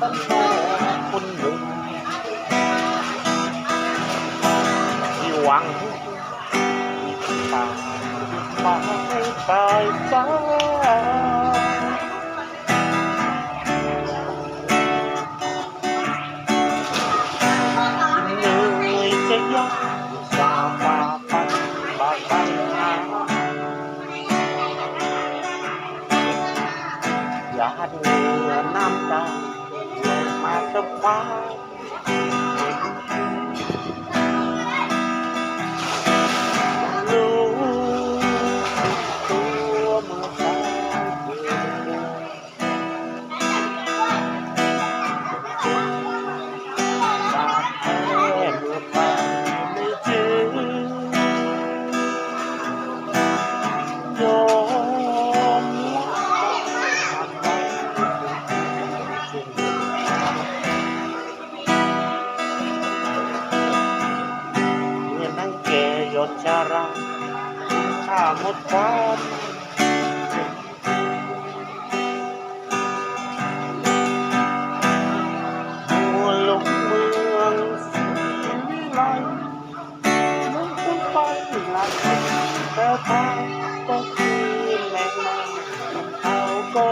ต้นโตคนหนึ่งที่หวังตามาให้ตายซะเหนื่อยจะยอมฝ่าฟันบากบั่นหยาดเหงื่อน้ำตาไหลมากับฟ้ารู้ตัวเมื่อสายเกินบาดแผลเมื่อปากไม่จืดยอมยนชาราข้าหมดความมัวลงเมืองสีวิไลมุ่งขึ้นไปหลักแต่ทางก็คือแหล่งน้ำเขาก็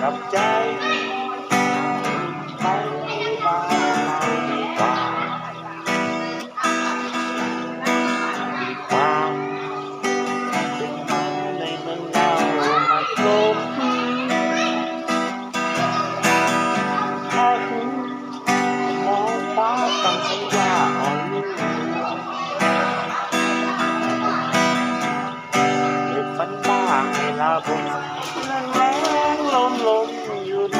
กับใจไปบ้านเราดีกว่าเป็นมาในเมืองเรามาชมถ้าคุณมองฟ้าตั้งสัญญาอ่อนนุ่มเก็บฝันบ้างให้ลาบนแรงลมอยู่ใน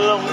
ลง